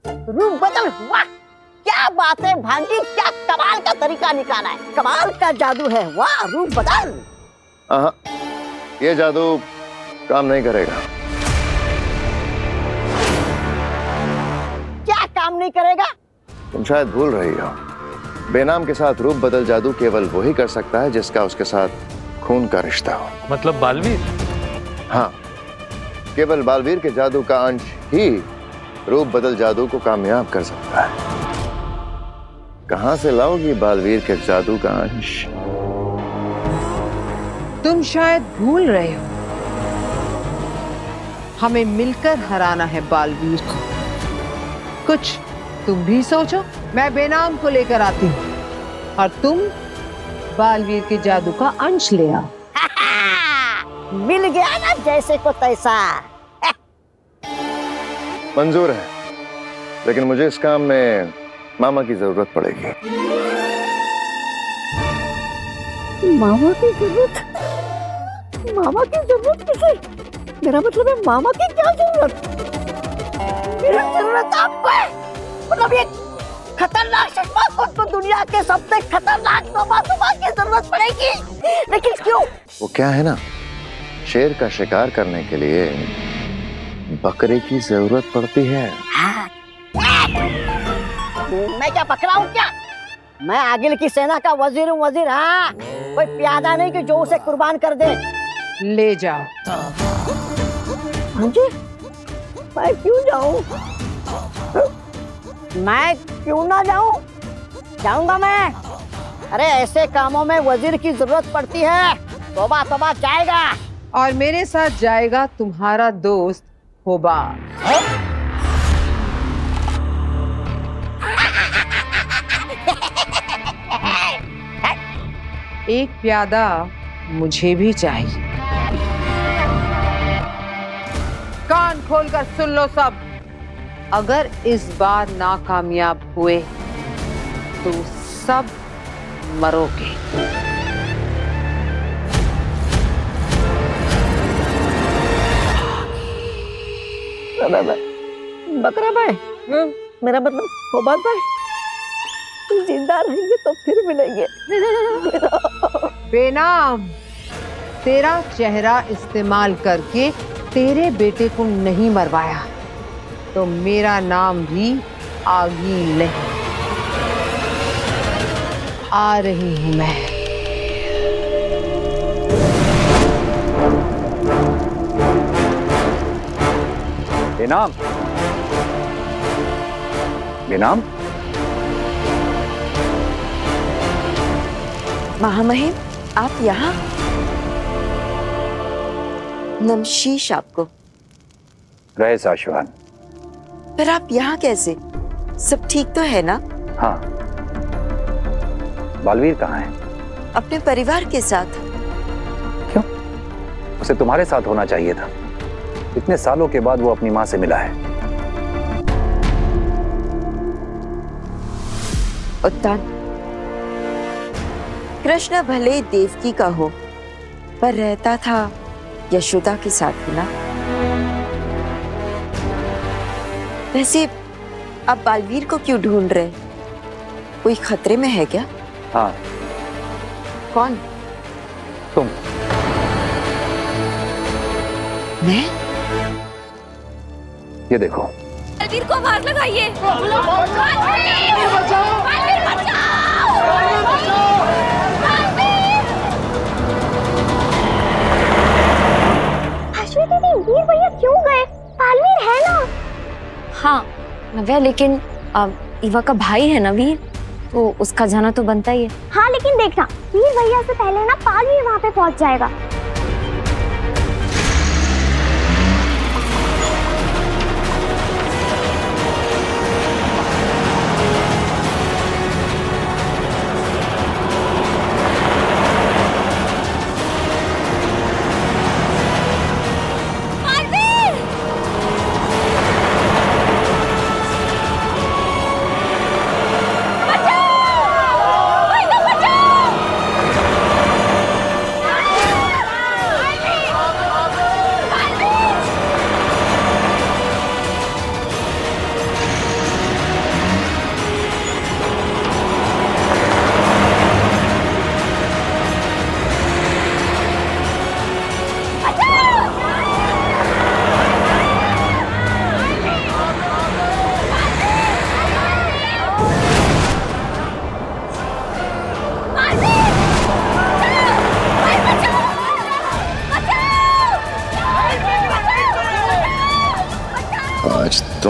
रूप बदल हुआ। क्या बात है भांजी, क्या कमाल का तरीका निकाला है, कमाल का जादू है, वाह रूप बदल। ये जादू काम नहीं करेगा। क्या काम नहीं करेगा? तुम शायद भूल रही हो, बेनाम के साथ रूप बदल जादू केवल वही कर सकता है जिसका उसके साथ खून का रिश्ता हो। मतलब बालवीर? हाँ, केवल बालवीर के जादू का अंश ही रूप बदल जादू को कामयाब कर सकता है। कहां से लाओगी बालवीर के जादू का अंश? तुम शायद भूल रहे हो, हमें मिलकर हराना है बालवीर को। कुछ तुम भी सोचो। मैं बेनाम को लेकर आती हूँ और तुम बालवीर के जादू का अंश ले आओ। मिल गया ना जैसे को तैसा। मंजूर है, लेकिन मुझे इस काम में मामा की जरूरत पड़ेगी। मामा की जरूरत? मामा की जरूरत किसे? मेरा मतलब है मामा की क्या जरूरत? मेरी जरूरत आपको है। मतलब ये खतरनाक चश्मा को दुनिया के सबसे खतरनाक तोबा की जरूरत पड़ेगी। लेकिन क्यों? वो क्या है ना, शेर का शिकार करने के लिए बकरे की जरूरत पड़ती है। मैं क्या बकरा हूँ क्या? मैं आगिल की सेना का वजीर हूँ, वजीर। हाँ, कोई प्यादा नहीं कि जो उसे कुर्बान कर दे। ले जाओ। मुझे? मैं क्यों जाऊँ? मैं क्यों ना जाऊँ? जाऊंगा मैं। अरे ऐसे कामों में वजीर की जरूरत पड़ती है। तौबा तौबा जाएगा। और मेरे साथ जाएगा तुम्हारा दोस्त होबार। एक प्यादा मुझे भी चाहिए। कान खोलकर सुन लो सब। अगर इस बार नाकामयाब हुए तो सब मरोगे। बकरा भाई, मेरा मतलब होबार भाई, जिंदा रहेंगे तो फिर मिलेंगे। बेनाम, तेरा चेहरा इस्तेमाल करके तेरे बेटे को नहीं मरवाया तो मेरा नाम भी आगी नहीं। आ रही हूं मैं। बेनाम, बेनाम। महामहिम, आप यहाँ? नमशीश आपको। रहे साशवान। पर आप यहाँ कैसे? सब ठीक तो है ना? हाँ। बालवीर कहाँ है? अपने परिवार के साथ। क्यों? उसे तुम्हारे साथ होना चाहिए था। इतने सालों के बाद वो अपनी माँ से मिला है। उत्तान, कृष्ण भले देवकी का हो, पर रहता था यशोदा के साथ ही ना। वैसे आप बालवीर को क्यों ढूंढ रहे? कोई खतरे में है क्या? हाँ। कौन? तुम। मैं? ये देखो। बालवीर को आवाज लगाइए। बालवीर बचाओ! बालवीर बचाओ! अश्विनी दीदी, वीर भैया क्यों गए? बालवीर है ना? हाँ नव्या, लेकिन इवा का भाई है ना वीर, तो उसका जाना तो बनता ही है। हाँ लेकिन देखना, वीर भैया से पहले ना बालवीर वहाँ पे पहुँच जाएगा।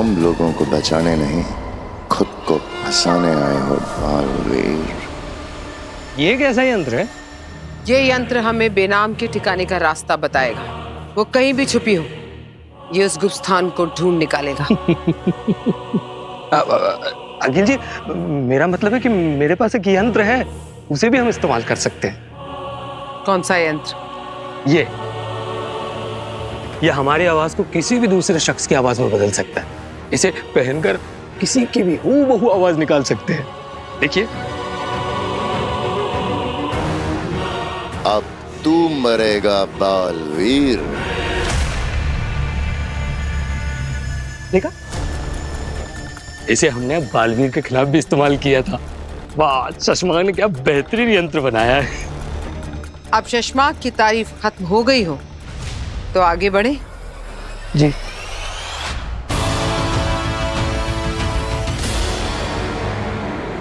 तुम लोगों को बचाने नहीं, खुद को फंसाने आए हो बालवीर। ये कैसा यंत्र है? ये यंत्र हमें बेनाम के ठिकाने का रास्ता बताएगा। वो कहीं भी छुपी हो, ये उस गुप्त स्थान को ढूंढ निकालेगा। अखिल जी, मेरा मतलब है कि मेरे पास एक यंत्र है, उसे भी हम इस्तेमाल कर सकते हैं। कौन सा यंत्र? ये हमारी आवाज को किसी भी दूसरे शख्स की आवाज में बदल सकता है। इसे पहनकर किसी की भी हूबहू आवाज निकाल सकते हैं। देखिए, अब तू मरेगा बालवीर। देखा, इसे हमने बालवीर के खिलाफ भी इस्तेमाल किया था। वाह, चश्मा ने क्या बेहतरीन यंत्र बनाया है। अब चश्मा की तारीफ खत्म हो गई हो तो आगे बढ़े। जी।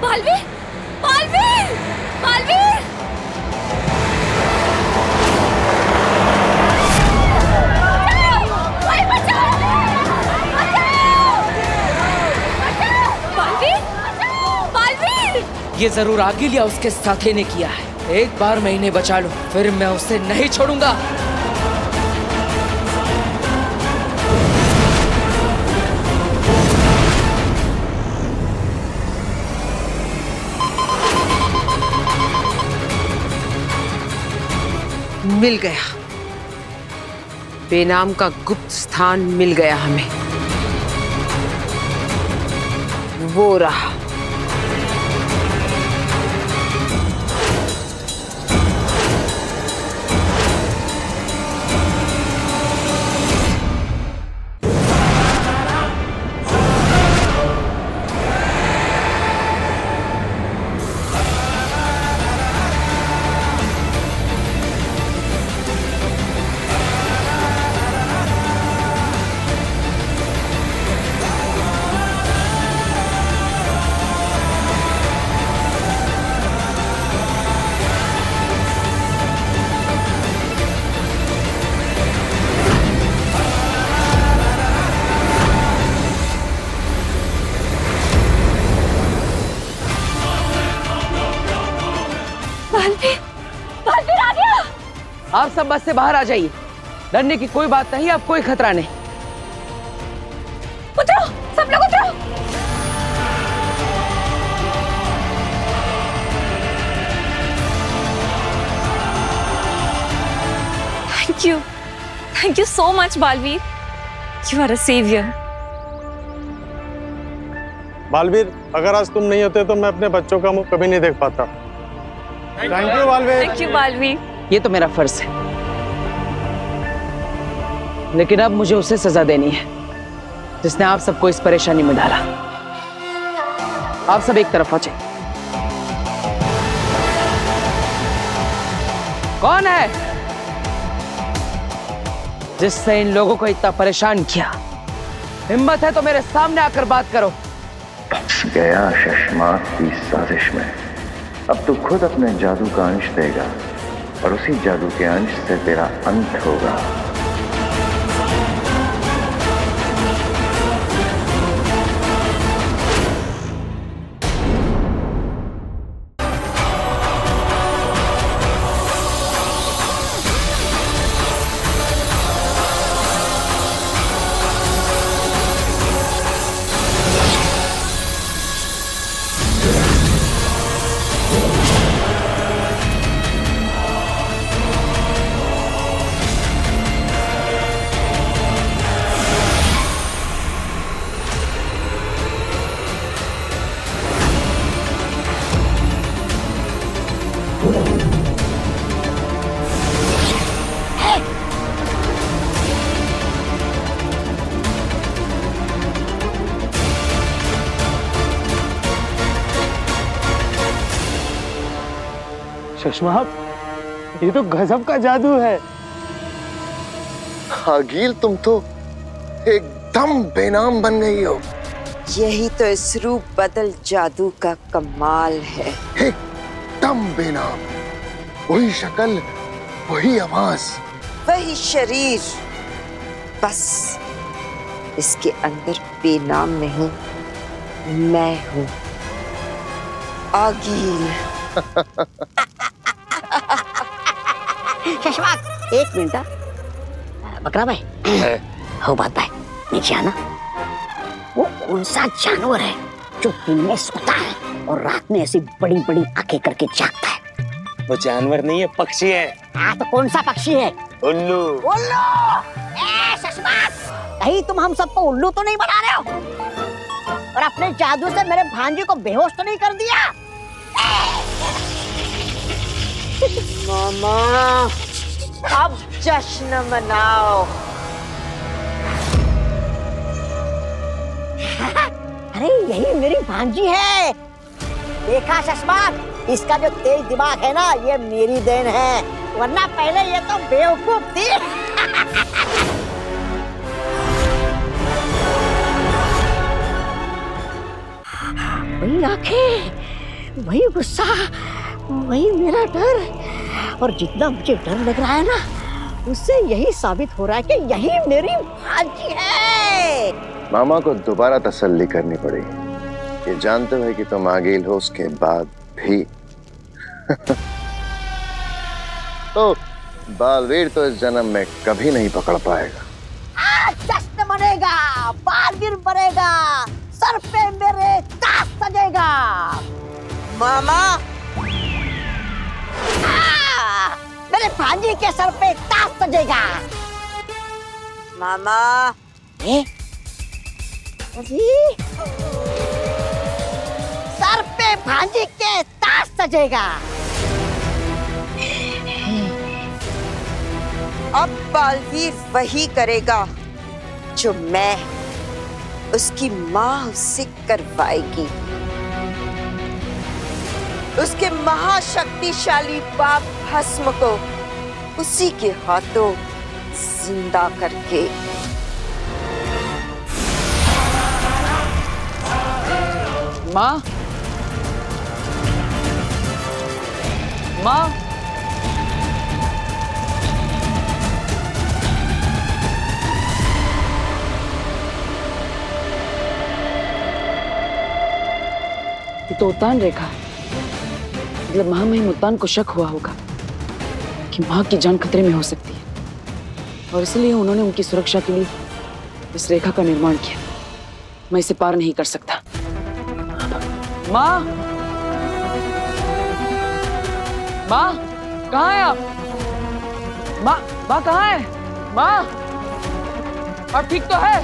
बालवीर, बालवीर, बालवीर! ये जरूर आगिल या उसके साथी ने किया है। एक बार मैं इन्हें बचा लूं, फिर मैं उसे नहीं छोड़ूंगा। मिल गया, बेनाम का गुप्त स्थान मिल गया हमें। वो रहा। आप सब बस से बाहर आ जाइए। डरने की कोई बात नहीं, अब कोई खतरा नहीं। उतरो, सब लोग उतरो। Thank you so much, Baalveer. You are a savior. Baalveer, अगर आज तुम नहीं होते तो मैं अपने बच्चों का मुंह कभी नहीं देख पाता। Thank you Baalveer. Thank you, Baalveer. ये तो मेरा फर्ज है, लेकिन अब मुझे उसे सजा देनी है जिसने आप सबको इस परेशानी में डाला। आप सब एक तरफ हो जाइए। कौन है जिससे इन लोगों को इतना परेशान किया? हिम्मत है तो मेरे सामने आकर बात करो। फंस गया शशमाक की साजिश में। अब तू खुद अपने जादू का अंश देगा और उसी जादू के अंश से तेरा अंत होगा। चश्मा, ये तो गजब का जादू है। आगिल, तुम तो एकदम बेनाम बन गई हो। यही तो इस रूप बदल जादू का कमाल है। एकदम बेनाम, वही शक्ल, वही आवाज, वही शरीर, बस इसके अंदर बेनाम नहीं, मैं हूं आगील। शशवाक, एक मिनट। बकरा भाई, हो बात भाई, नीचे आना। वो कौन सा जानवर है जो दिन में सोता है और रात में ऐसी बड़ी बड़ी आंखें करके जागता है? वो जानवर नहीं है, पक्षी है। हाँ, तो कौन सा पक्षी है? उल्लू। उल्लू! कहीं तुम हम सबको उल्लू तो नहीं बना रहे हो? और अपने जादू से मेरे भांजे को बेहोश तो नहीं कर दिया? मामा, अब जश्न मनाओ। अरे यही मेरी भांजी है। देखा शशमाक, इसका जो तेज दिमाग है ना, ये मेरी देन है, वरना पहले ये तो बेवकूफ थी। वही आंखें, वही गुस्सा, वही मेरा डर। और जितना मुझे डर लग रहा है ना, उससे यही साबित हो रहा है कि यही मेरी भांजी है। मामा को दोबारा तसल्ली करनी पड़ेगी। ये जानते हुए कि तुम आगील हो, उसके बाद भी तो बालवीर तो इस जन्म में कभी नहीं पकड़ पाएगा। जश्न मनेगा, बालवीर बनेगा, सर पे मेरे ताज सजेगा। मामा, मेरे भांजी के सर पे ताज सजेगा। मामा, सर पे भांजी के ताज सजेगा। अब बालवीर वही करेगा जो मैं, उसकी माँ उससे करवाएगी। उसके महाशक्तिशाली बाप भस्म को उसी के हाथों जिंदा करके। माँ, माँ, ये तो उतान रेखा है। मतलब महामहिम उतान को शक हुआ होगा कि माँ की जान खतरे में हो सकती है, और इसलिए उन्होंने उनकी सुरक्षा के लिए इस रेखा का निर्माण किया। मैं इसे पार नहीं कर सकता। माँ, माँ, कहाँ है आप? माँ, माँ कहाँ है? माँ, आप ठीक तो है?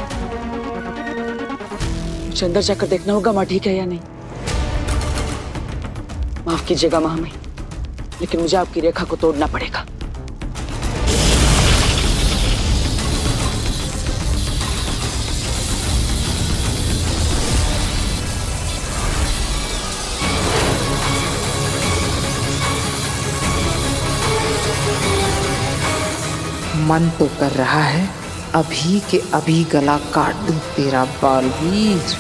मुझे अंदर जाकर देखना होगा माँ ठीक है या नहीं। माफ कीजिएगा महामहिम, लेकिन मुझे आपकी रेखा को तोड़ना पड़ेगा। मन तो कर रहा है अभी के अभी गला काट दूं तेरा बालवीर।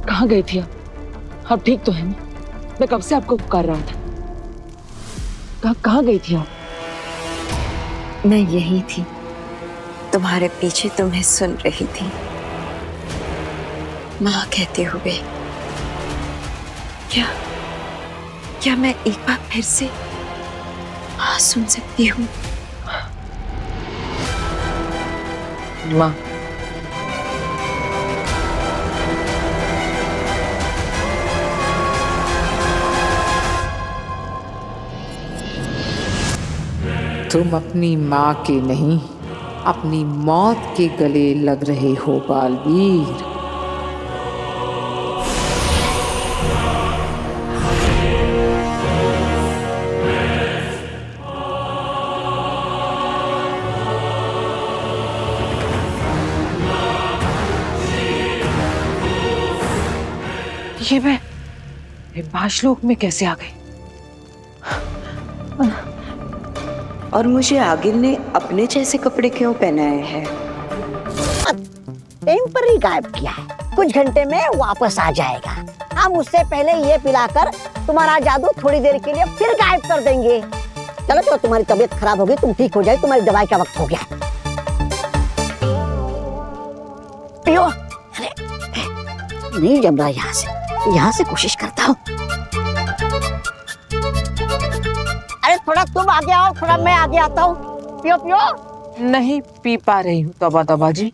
कहाँ गई थी आप ठीक तो है ना? मैं कब से आपको पुकार रहा था। कहाँ गई थी आप? मैं यही थी, तुम्हारे पीछे तुम्हें सुन रही थी। माँ कहते हुए क्या मैं एक बार फिर से माँ सुन सकती हूँ? माँ, तुम अपनी माँ के नहीं, अपनी मौत के गले लग रहे हो बालवीर। ये मैं बाशलोक में कैसे आ गई? और मुझे आगिल ने अपने जैसे कपड़े क्यों पहनाए हैं? टेम्पररी गायब किया है, कुछ घंटे में वापस आ जाएगा। हम उससे पहले ये पिलाकर तुम्हारा जादू थोड़ी देर के लिए फिर गायब कर देंगे। चलो चलो, तुम्हारी तबीयत खराब होगी, तुम ठीक हो जाए, तुम्हारी दवाई का वक्त हो गया। पियो। अरे नहीं जम रहा, यहाँ से कोशिश करता हूँ। अरे थोड़ा तुम आगे आओ, थोड़ा मैं आगे आता हूँ। पियो पियो। नहीं पी पा रही हूँ तौबा तौबा जी।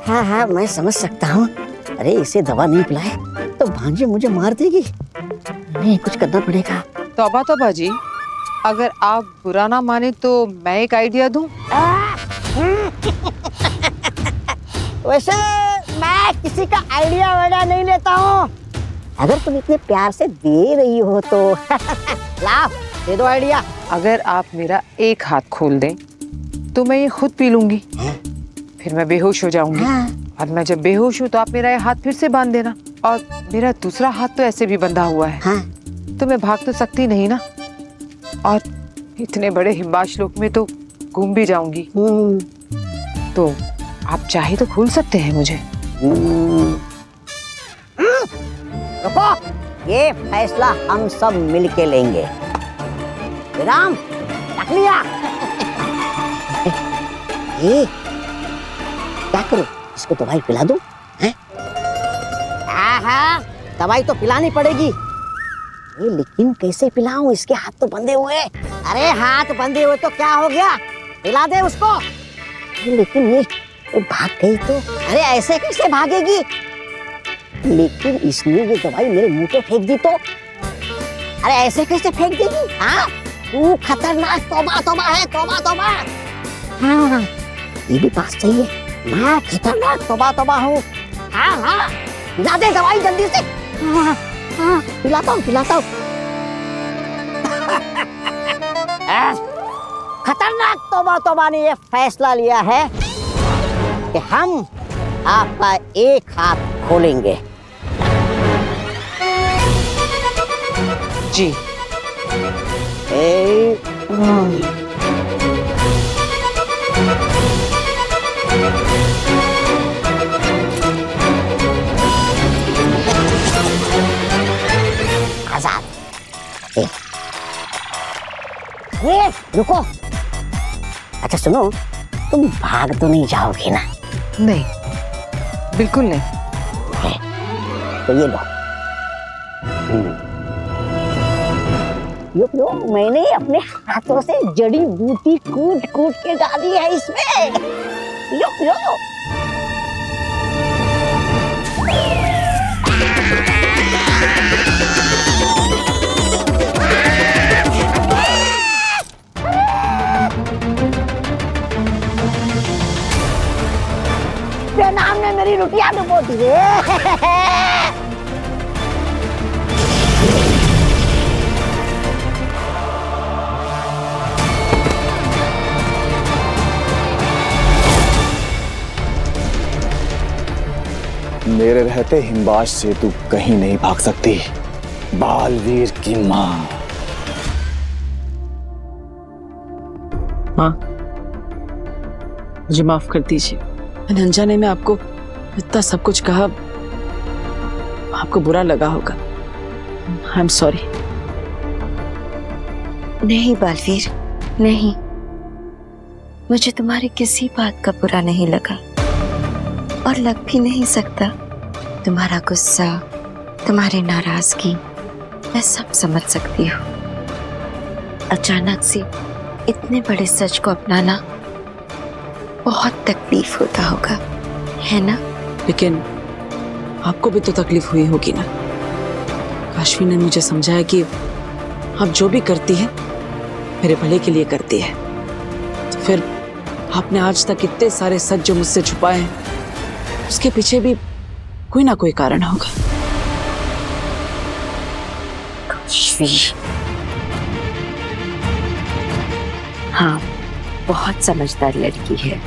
हाँ हाँ मैं समझ सकता हूँ। अरे इसे दवा नहीं पिलाए तो भांजी मुझे मार देगी। नहीं, कुछ करना पड़ेगा। तौबा तौबा जी, अगर आप बुरा ना माने तो मैं एक आइडिया दूं। वैसे मैं किसी का आइडिया वाइडिया नहीं लेता हूँ। अगर तुम इतने प्यार से दे रही हो तो लाओ दे दो आइडिया। अगर आप मेरा एक हाथ खोल दें तो मैं ये खुद पी लूंगी, फिर मैं बेहोश हो जाऊंगी। और मैं जब बेहोश हूँ तो आप मेरा ये हाथ फिर से बांध देना। और मेरा दूसरा हाथ तो ऐसे भी बंधा हुआ है, तो मैं भाग तो सकती नहीं ना। और इतने बड़े हिमाश लोक में तो घूम भी जाऊंगी। तो आप चाहे तो खोल सकते हैं मुझे। रुको, ये फैसला हम सब मिलके लेंगे। विराम, रख लिया। ये क्या करूं? इसको दवाई पिला दूं? हाँ, दवाई तो पिलानी पड़ेगी। लेकिन कैसे पिलाऊं? इसके हाथ तो बंधे हुए। अरे हाथ बंधे हुए तो क्या हो गया, पिला दे उसको। लेकिन ये भाग गई तो? अरे ऐसे कैसे भागेगी? लेकिन इसने ये दवाई मेरे मुंह पे फेंक दी तो? अरे ऐसे कैसे फेंक देगी? हाँ, तू खतरनाक तौबा तौबा है, तौबा तौबा। हाँ, ये भी बात सही है, मैं खतरनाक तौबा तौबा हूँ। हाँ हाँ, पिला दे दवाई जल्दी से। हाँ, हाँ, पिलाता हूँ पिलाता हूँ। खतरनाक तौबा तौबा ने ये फैसला लिया है कि हम आपका एक हाथ खोलेंगे। जी। आजाद। ये रुको। अच्छा सुनो, तुम भाग तो नहीं जाओगी ना? नहीं, बिल्कुल नहीं। तो ये लो। यो, मैंने अपने हाथों से जड़ी बूटी कूट कूट के डाली है इसमें। यो, यो। नाम ने मेरी रोटियां डुबो दी रे। मेरे रहते हिमबाज से तू कहीं नहीं भाग सकती, बालवीर की माँ। माँ, मुझे माफ कर दीजिए। मैंने अनजाने में आपको इतना सब कुछ कहा, आपको बुरा लगा होगा। I am sorry. नहीं बालवीर, नहीं, मुझे तुम्हारी किसी बात का बुरा नहीं लगा और लग भी नहीं सकता। तुम्हारा गुस्सा, तुम्हारी नाराजगी मैं सब समझ सकती हूँ। अचानक से इतने बड़े सच को अपनाना बहुत तकलीफ होता होगा, है ना? लेकिन आपको भी तो तकलीफ हुई होगी ना। काशवी ने मुझे समझाया कि आप जो भी करती है मेरे भले के लिए करती है। तो फिर आपने आज तक इतने सारे सच जो मुझसे छुपाए हैं, उसके पीछे भी कोई ना कोई कारण होगा। काशवी, हाँ, बहुत समझदार लड़की है।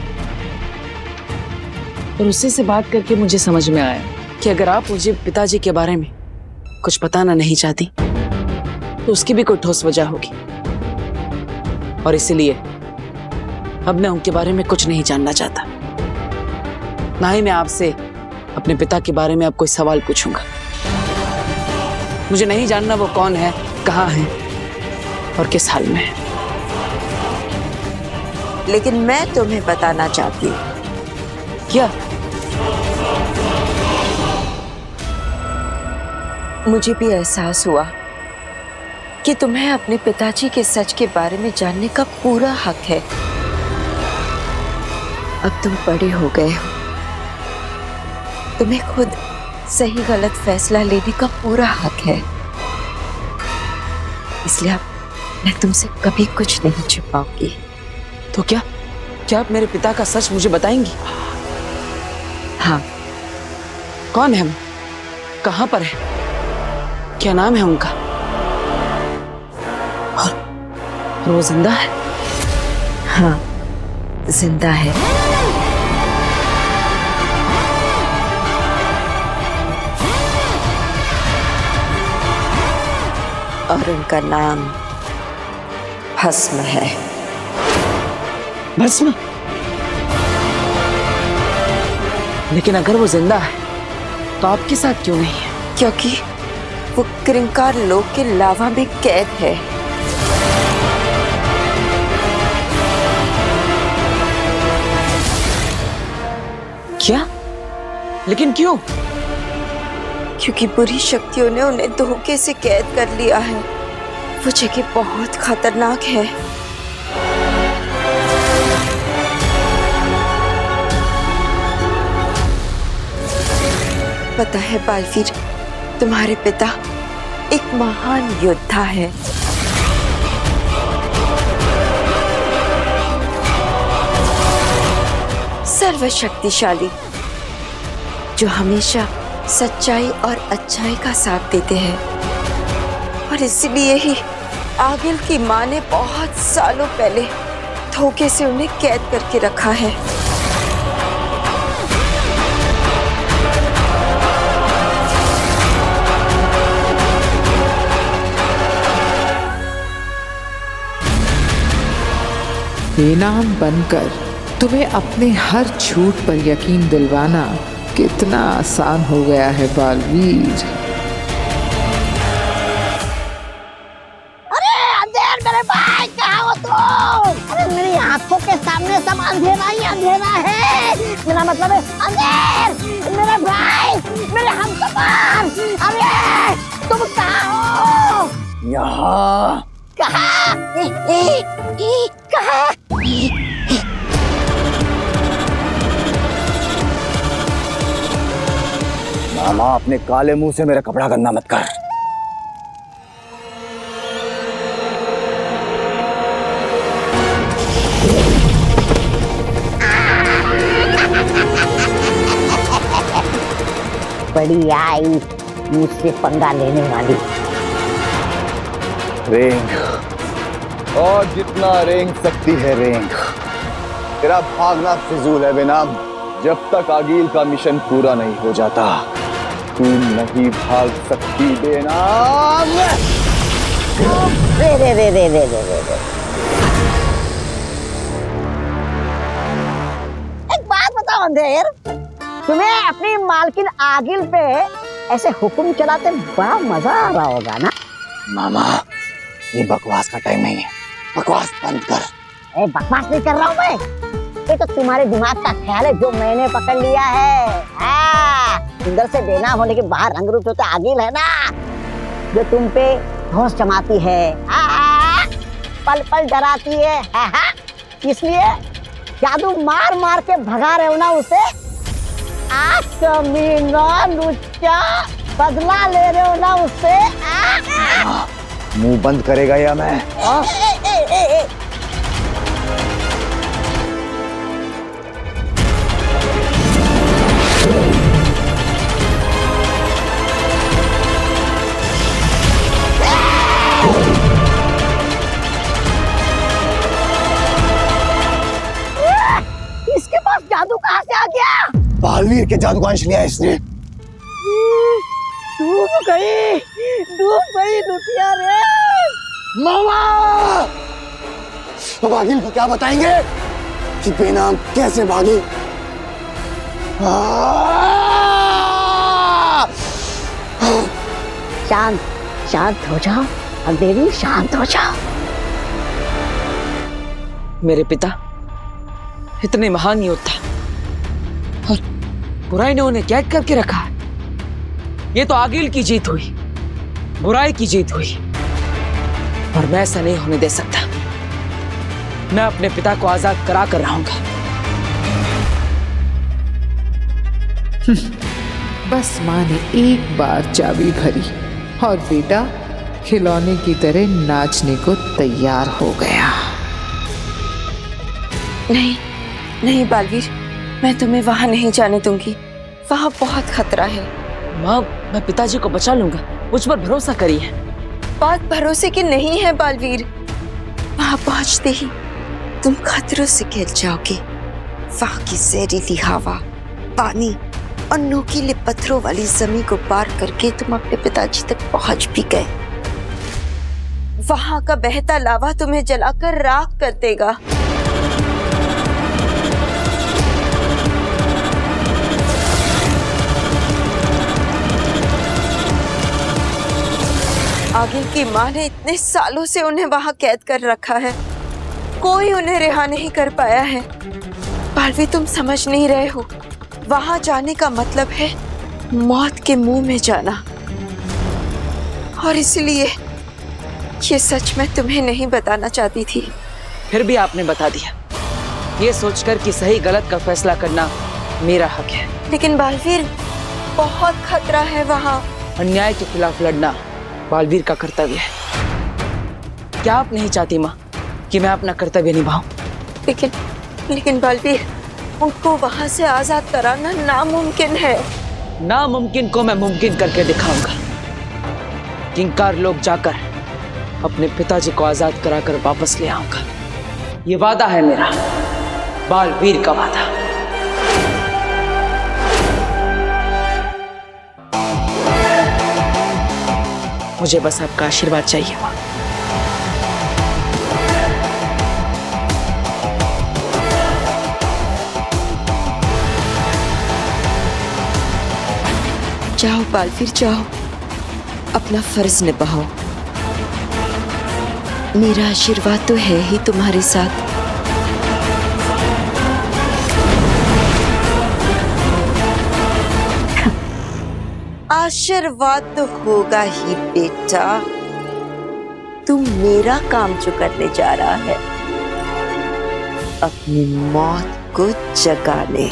और उसी से बात करके मुझे समझ में आया कि अगर आप मुझे पिताजी के बारे में कुछ बताना नहीं चाहती तो उसकी भी कोई ठोस वजह होगी। और इसीलिए अब मैं उनके बारे में कुछ नहीं जानना चाहता। ना ही मैं आपसे अपने पिता के बारे में अब कोई सवाल पूछूंगा। मुझे नहीं जानना वो कौन है, कहाँ है और किस हाल में है। लेकिन मैं तुम्हें बताना चाहती हूँ। क्या? मुझे भी एहसास हुआ कि तुम्हें अपने पिताजी के सच के बारे में जानने का पूरा हक है। अब तुम बड़े हो गए हो, तुम्हें खुद सही गलत फैसला लेने का पूरा हक है। इसलिए अब मैं तुमसे कभी कुछ नहीं छुपाऊंगी। तो क्या आप मेरे पिता का सच मुझे बताएंगी? हाँ। कौन है वो? कहाँ पर है? क्या नाम है उनका? और वो जिंदा है? हाँ, जिंदा है। और उनका नाम भस्म है। भस्म? लेकिन अगर वो जिंदा है तो आपके साथ क्यों नहीं है? क्योंकि वो क्रिंकार लोक के लावा में कैद है। क्या? लेकिन क्यों? क्योंकि बुरी शक्तियों ने उन्हें धोखे से कैद कर लिया है। वो जगह बहुत खतरनाक है। पता है बालवीर, तुम्हारे पिता एक महान योद्धा है। सर्वशक्तिशाली, जो हमेशा सच्चाई और अच्छाई का साथ देते हैं। और इसीलिए ही आगिल की माँ ने बहुत सालों पहले धोखे से उन्हें कैद करके रखा है। बेनाम बनकर तुम्हें अपने हर झूठ पर यकीन दिलवाना कितना आसान हो गया है बालवीर। अरे अंधेर मेरे भाई, कहाँ हो तुम? अरे मेरी आंखों के सामने सब अंधेरा ही अंधेरा है। मेरा मतलब है अंधेर मेरे भाई, मेरे हमसफर। अरे तुम कहाँ हो? यहाँ। कहाँ? कहाँ? मामा, अपने काले मुंह से मेरा कपड़ा गंदा मत कर। बड़ी आई मुझसे पंगा लेने वाली। रेंग, और जितना रेंग सकती है रेंग। तेरा भागना फिजूल है बेनाम। जब तक आगिल का मिशन पूरा नहीं हो जाता तू नहीं भाग सकती बेनाम। रे रे रे रे रे रे रे। एक बात बताओ अंधेर, तुम्हें अपनी मालकिन आगिल पे ऐसे हुक्म चलाते बड़ा मजा आ रहा होगा ना? मामा, ये बकवास का टाइम नहीं है। बकवास बंद कर। बकवास नहीं कर रहा हूँ मैं। ये तो तुम्हारे दिमाग का ख्याल है जो मैंने पकड़ लिया है। अंदर से बेनाम होने के बाहर रंग रूप होता आगिल है ना, जो तुम पे होश जमाती है, पल पल डराती है। इसलिए जादू मार मार के भगा रहे हो ना उसे। कमीना लुच्चा, बदला ले रहे हो ना उससे। मुंह बंद करेगा या मैं? इसके पास जादू कहाँ से आ गया? बालवीर के जादू का अंश लिया इसने। डूब गई लुटिया रे। मामा, अब आगिल को क्या बताएंगे कि बेनाम कैसे भागी? शांत शांत हो जाओ अब देवी, शांत हो जाओ। मेरे पिता इतने महान योद्धा और बुराई ने उन्हें कैद करके रखा है। ये तो आगिल की जीत हुई, बुराई की जीत हुई, और मैं ऐसा नहीं होने दे सकता। मैं अपने पिता को आजाद करा कर रहूंगा। बस माँ ने एक बार चाबी भरी और बेटा खिलौने की तरह नाचने को तैयार हो गया। नहीं नहीं बालवीर, मैं तुम्हें वहां नहीं जाने दूंगी। वहां बहुत खतरा है। माँ, मैं पिताजी को बचा लूंगा, मुझ पर भरोसा करिए। बात भरोसे की नहीं है बालवीर। वहां पहुंचते ही तुम खतरों से घिर जाओगे। वहां की जहरीली हवा, पानी और नोकीले पत्थरों वाली जमीन को पार करके तुम अपने पिताजी तक पहुंच भी गए। वहां का बहता लावा तुम्हें जलाकर राख कर देगा। आगिल की माँ ने इतने सालों से उन्हें वहां कैद कर रखा है, कोई उन्हें रिहा नहीं कर पाया है। बालवीर, तुम समझ नहीं रहे हो। वहां जाने का मतलब है मौत के मुंह में जाना, और इसलिए ये सच मैं तुम्हें नहीं बताना चाहती थी। फिर भी आपने बता दिया, ये सोचकर कि सही गलत का फैसला करना मेरा हक है। लेकिन बालवीर, बहुत खतरा है वहां। अन्याय के खिलाफ लड़ना बालवीर का कर्तव्य है। क्या आप नहीं चाहती माँ कि मैं अपना कर्तव्य निभाऊं? लेकिन बालवीर, उनको वहां से आजाद कराना नामुमकिन है। नामुमकिन को मैं मुमकिन करके दिखाऊंगा। किंकार लोग जाकर अपने पिताजी को आजाद कराकर वापस ले आऊंगा। ये वादा है मेरा, बालवीर का वादा। मुझे बस आपका आशीर्वाद चाहिए माँ। जाओ बालवीर, जाओ, अपना फर्ज निभाओ। मेरा आशीर्वाद तो है ही तुम्हारे साथ। आशीर्वाद तो होगा ही बेटा। तू मेरा काम जो करने जा रहा है, अपनी मौत को जगा ले।